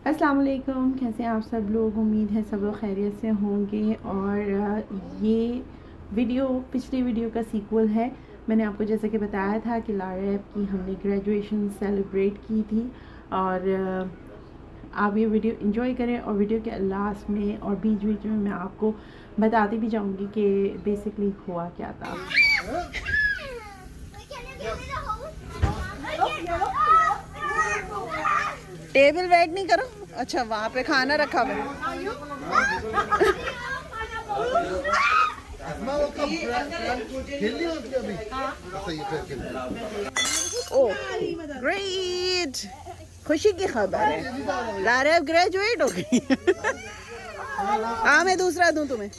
अस्सलाम वालेकुम, कैसे हैं आप सब लोग। उम्मीद है सब लोग खैरियत से होंगे। और ये वीडियो पिछली वीडियो का सीक्वल है। मैंने आपको जैसे कि बताया था कि लारा ऐप की हमने ग्रेजुएशन सेलिब्रेट की थी। और आप ये वीडियो एंजॉय करें। और वीडियो के लास्ट में और बीच बीच में मैं आपको बताती भी जाऊंगी कि बेसिकली हुआ क्या था। टेबल वेट नहीं करो। अच्छा, वहाँ पे खाना रखा हुआ है। ओह ग्रेट, खुशी की खबर है, लारा ग्रेजुएट हो गई। हाँ, मैं दूसरा दूं तुम्हें।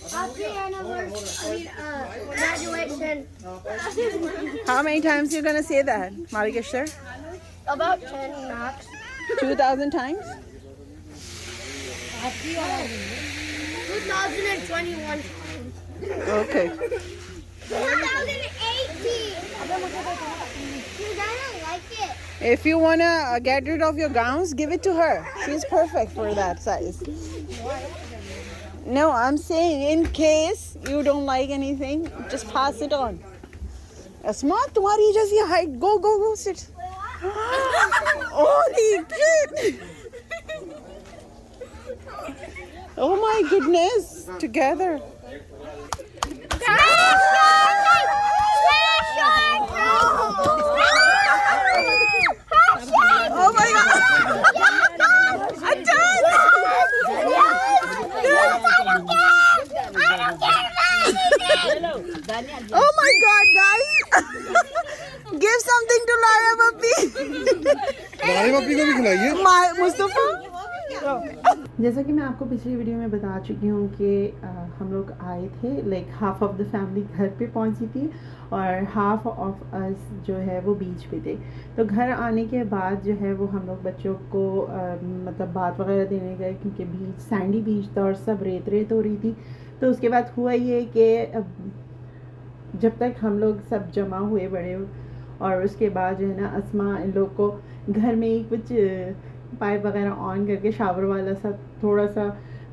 How many times you gonna say that, Marikeshwar? About 10 max. 2000 times? 2021. Okay. 2018. Dude, I don't like it. If you wanna get rid of your gowns, give it to her. She's perfect for that size. No, I'm saying in case you don't like anything, just pass it on. Asma, तुम्हारी जैसी height. Go, sit. Holy shit! Oh my goodness! Together. Oh my god! I'm done! Oh my god, guys! Give something to Lara Puppy! लारे पप्पी को भी खिलाइए। मुस्तफा। जैसा कि मैं आपको पिछली वीडियो में बता चुकी हूँ कि हम लोग आए थे, like half of the family घर पे पहुँची थी और हाफ ऑफ अस जो है वो बीच पे थे। तो घर आने के बाद जो है वो हम लोग बच्चों को मतलब बात वगैरह देने गए, क्योंकि बीच सैंडी बीच था और सब रेत रेत हो रही थी। तो उसके बाद हुआ ये कि जब तक हम लोग सब जमा हुए बड़े, और उसके बाद जो है ना अस्मा इन लोग को घर में ही कुछ पाइप वगैरह ऑन करके शावर वाला सा थोड़ा सा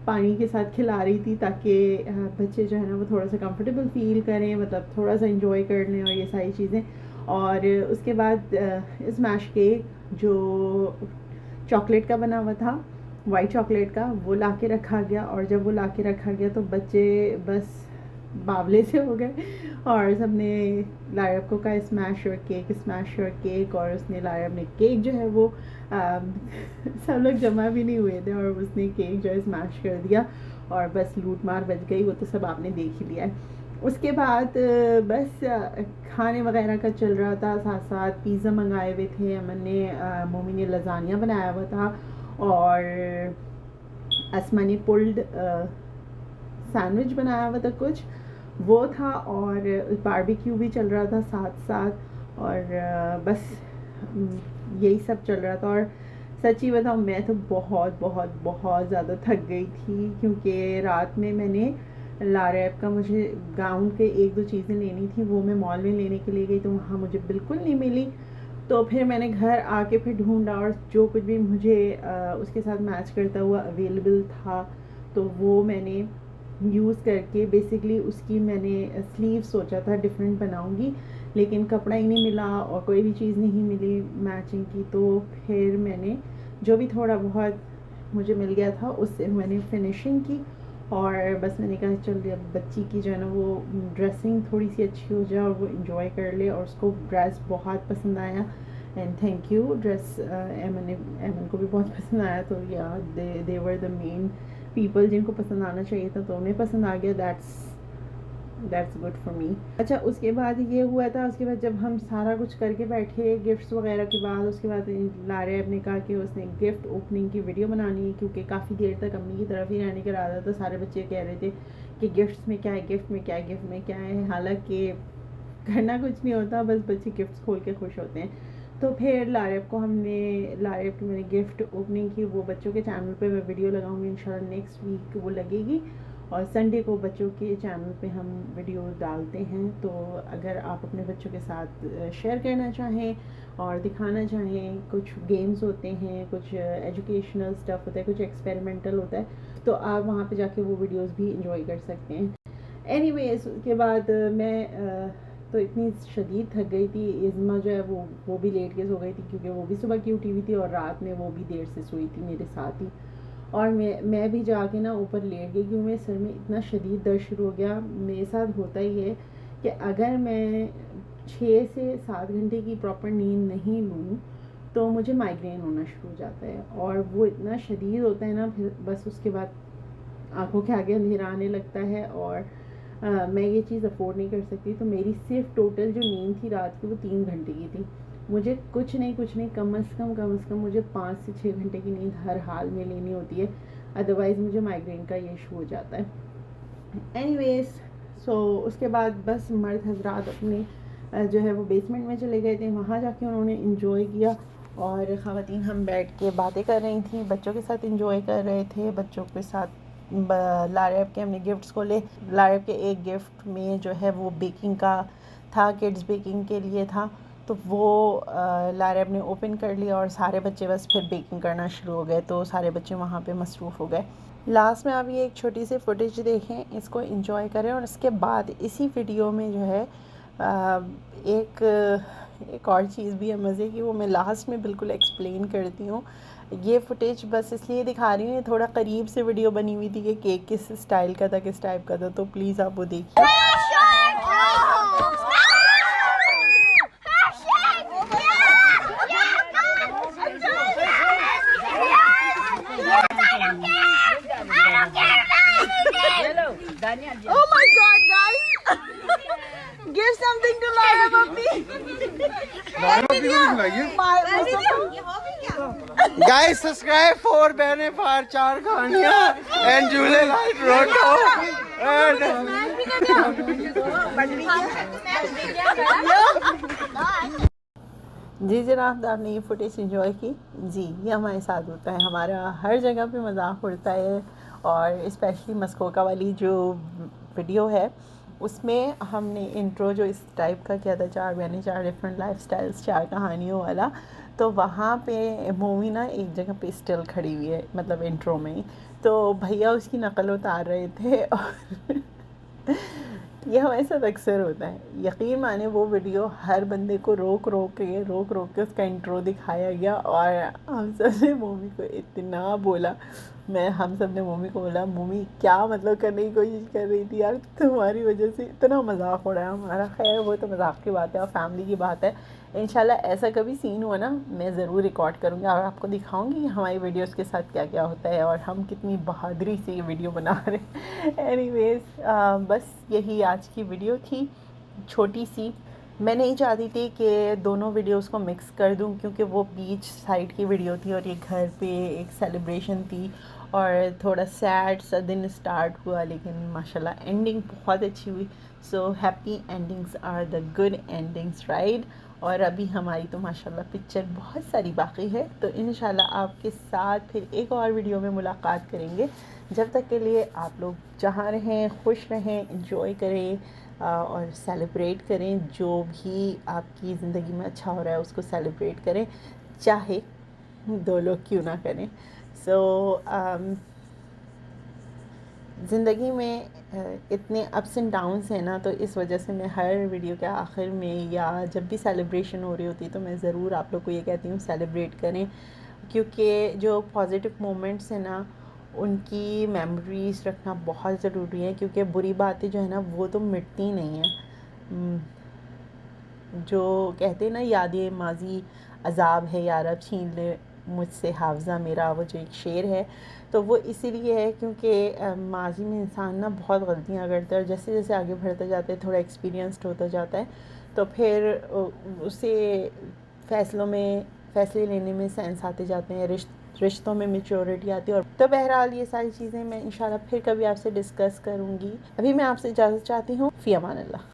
पानी के साथ खिला रही थी, ताकि बच्चे जो है ना वो थोड़ा सा कंफर्टेबल फील करें, मतलब थोड़ा सा इंजॉय कर लें और ये सारी चीज़ें। और उसके बाद स्मैश केक जो चॉकलेट का बना हुआ था, वाइट चॉकलेट का, वो ला के रखा गया। और जब वो ला के रखा गया तो बच्चे बस बावले से हो गए और सबने लायब को कहा स्मैश योर केक। और उसने लायब ने केक जो है वो सब लोग जमा भी नहीं हुए थे और उसने केक जो है स्मैश कर दिया और बस लूट मार बच गई। वो तो सब आपने देख ही लिया है। उसके बाद बस खाने वगैरह का चल रहा था, साथ साथ पिज़्ज़ा मंगाए हुए थे अमन ने, मोमी ने लजानिया बनाया हुआ था और असमा ने पुल्ड सैंडविच बनाया हुआ था कुछ, वो था। और बारबेक्यू भी चल रहा था साथ साथ। और बस यही सब चल रहा था। और सच्ची बताऊँ, मैं तो बहुत बहुत बहुत ज़्यादा थक गई थी, क्योंकि रात में मैंने लारा ऐप का मुझे गाउन के एक दो चीज़ें लेनी थी, वो मैं मॉल में लेने के लिए गई तो वहाँ मुझे बिल्कुल नहीं मिली। तो फिर मैंने घर आके फिर ढूंढा और जो कुछ भी मुझे उसके साथ मैच करता हुआ अवेलेबल था तो वो मैंने यूज़ करके बेसिकली उसकी मैंने स्लीव सोचा था डिफरेंट बनाऊंगी, लेकिन कपड़ा ही नहीं मिला और कोई भी चीज़ नहीं मिली मैचिंग की। तो फिर मैंने जो भी थोड़ा बहुत मुझे मिल गया था उससे मैंने फिनिशिंग की। और बस मैंने कहा चल अब बच्ची की जो है ना वो ड्रेसिंग थोड़ी सी अच्छी हो जाए और वो इन्जॉय कर ले। और उसको ड्रेस बहुत पसंद आया एंड थैंक यू। ड्रेस एमन को भी बहुत पसंद आया। तो या दे वर द मेन पीपल जिनको पसंद आना चाहिए था, तो उन्हें पसंद आ गया। That's good for me. अच्छा, उसके बाद ये हुआ था, उसके बाद जब हम सारा कुछ करके बैठे गिफ्ट्स वगैरह के बाद, उसके बाद लारे ने कहा कि उसने गिफ्ट ओपनिंग की वीडियो बनानी है, क्योंकि काफ़ी देर तक अम्मी की तरफ ही रहने का इरादा था। सारे बच्चे कह रहे थे कि गिफ्ट्स में क्या है, गिफ्ट में क्या है, गिफ्ट में क्या है। हालांकि करना कुछ नहीं होता, बस बच्चे गिफ्ट्स खोल के खुश होते हैं। तो फिर लारेब की मैंने गिफ्ट ओपनिंग की, वो बच्चों के चैनल पे मैं वीडियो लगाऊंगी इंशाल्लाह नेक्स्ट वीक वो लगेगी। और संडे को बच्चों के चैनल पे हम वीडियो डालते हैं। तो अगर आप अपने बच्चों के साथ शेयर करना चाहें और दिखाना चाहें, कुछ गेम्स होते हैं, कुछ एजुकेशनल स्टफ़ होता है, कुछ एक्सपेरिमेंटल होता है, तो आप वहाँ पे जाके वो वीडियोस भी इंजॉय कर सकते हैं। एनीवेज उसके बाद मैं तो इतनी शदीद थक गई थी। इज़्मा जो है वो भी लेट के सो गई थी, क्योंकि वो भी सुबह की उठी हुई थी और रात में वो भी देर से सोई थी मेरे साथ ही। और मैं भी जाके ना ऊपर लेट गई, क्योंकि मेरे सर में इतना शदीद दर्द शुरू हो गया। मेरे साथ होता ही है कि अगर मैं 6 से 7 घंटे की प्रॉपर नींद नहीं लूँ तो मुझे माइग्रेन होना शुरू हो जाता है, और वो इतना शदीद होता है ना, फिर बस उसके बाद आंखों के आगे अंधेरा आने लगता है, और मैं ये चीज़ अफोर्ड नहीं कर सकती। तो मेरी सिर्फ टोटल जो नींद थी रात की वो 3 घंटे की थी। मुझे कुछ नहीं कम से कम मुझे 5 से 6 घंटे की नींद हर हाल में लेनी होती है, अदरवाइज़ मुझे माइग्रेन का ये इशू हो जाता है। एनीवेज सो उसके बाद बस मर्द हजरात अपने जो है वो बेसमेंट में चले गए थे, वहाँ जाके उन्होंने इंजॉय किया, और ख़वातीन हम बैठ के बातें कर रही थी, बच्चों के साथ इंजॉय कर रहे थे। बच्चों के साथ लारेब के हमने गिफ्ट्स खोले। लारेब के एक गिफ्ट में जो है वो बेकिंग का था, किड्स बेकिंग के लिए था, तो वो लारेब ने ओपन कर लिया और सारे बच्चे बस फिर बेकिंग करना शुरू हो गए। तो सारे बच्चे वहाँ पे मसरूफ़ हो गए। लास्ट में आप ये एक छोटी सी फुटेज देखें, इसको एंजॉय करें, और इसके बाद इसी वीडियो में जो है एक और चीज़ भी है मज़े की, वो मैं लास्ट में बिल्कुल एक्सप्लेन करती हूँ। ये फुटेज बस इसलिए दिखा रही हूँ, ये थोड़ा करीब से वीडियो बनी हुई थी कि केक किस स्टाइल का था, किस टाइप का था, तो प्लीज़ आप वो देखिए। Oh my God, guys! Give something to Lara Mummy. नारी पप्पी को भी खिलाइए। Guys, subscribe for Bene for 4 कहानियाँ and झूलेलाल रोटो जी जनाब, आपने ये फुटेज इंजॉय की। जी, ये हमारे साथ होता है, हमारा हर जगह पे मजाक उड़ता है, और स्पेशली मस्कोका वाली जो वीडियो है उसमें हमने इंट्रो जो इस टाइप का किया था, 4 बहनें 4 डिफरेंट लाइफस्टाइल्स 4 कहानियों वाला। तो वहाँ पे मोमी ना एक जगह पे स्टिल खड़ी हुई है, मतलब इंट्रो में ही, तो भैया उसकी नकल उतार रहे थे और ये हमारे साथ अक्सर होता है। यकीन माने वो वीडियो हर बंदे को रोक रोक के उसका इंट्रो दिखाया गया, और हम सब ने मम्मी को इतना बोला, हम सब ने मम्मी को बोला, मम्मी क्या मतलब करने की कोशिश कर रही थी यार, तुम्हारी वजह से इतना मजाक हो रहा है हमारा। खैर वो तो मजाक की बात है और फैमिली की बात है। इंशाल्लाह ऐसा कभी सीन हुआ ना, मैं ज़रूर रिकॉर्ड करूँगी और आपको दिखाऊंगी हमारी वीडियोस के साथ क्या क्या होता है और हम कितनी बहादुरी से ये वीडियो बना रहे हैं। एनीवेज बस यही आज की वीडियो थी, छोटी सी। मैं नहीं चाहती थी कि दोनों वीडियोस को मिक्स कर दूं, क्योंकि वो बीच साइड की वीडियो थी और ये घर पे एक सेलिब्रेशन थी और थोड़ा सैड सा दिन स्टार्ट हुआ, लेकिन माशाल्लाह एंडिंग बहुत अच्छी हुई। So happy endings are the good endings, right. और अभी हमारी तो माशाल्लाह पिक्चर बहुत सारी बाकी है, तो इंशाल्लाह आपके साथ फिर एक और वीडियो में मुलाकात करेंगे। जब तक के लिए आप लोग जहाँ रहें खुश रहें, एंजॉय करें और सेलिब्रेट करें। जो भी आपकी ज़िंदगी में अच्छा हो रहा है उसको सेलिब्रेट करें, चाहे 2 लोग क्यों ना करें। सो ज़िंदगी में इतने अप्स एंड डाउन्स हैं ना, तो इस वजह से मैं हर वीडियो के आखिर में या जब भी सेलिब्रेशन हो रही होती है तो मैं ज़रूर आप लोग को ये कहती हूँ सेलिब्रेट करें, क्योंकि जो पॉजिटिव मोमेंट्स हैं ना उनकी मेमोरीज़ रखना बहुत ज़रूरी है, क्योंकि बुरी बातें जो है ना वो तो मिटती नहीं हैं। जो कहते हैं ना, यादें माजी अजाब है यार अब छीन ले मुझसे हावज़ा मेरा, वो जो एक शेर है, तो वो इसीलिए है क्योंकि माजी में इंसान ना बहुत गलतियाँ करता है और जैसे जैसे आगे बढ़ता जाता है, थोड़ा एक्सपीरियंस्ड होता जाता है, तो फिर उसे फ़ैसले लेने में सेंस आते जाते हैं, रिश्तों में मैच्योरिटी आती है। और तो बहरहाल ये सारी चीज़ें मैं इंशाल्लाह फिर कभी आपसे डिस्कस करूँगी। अभी मैं आपसे इजाज़त चाहती हूँ। फ़ी अमान अल्लाह।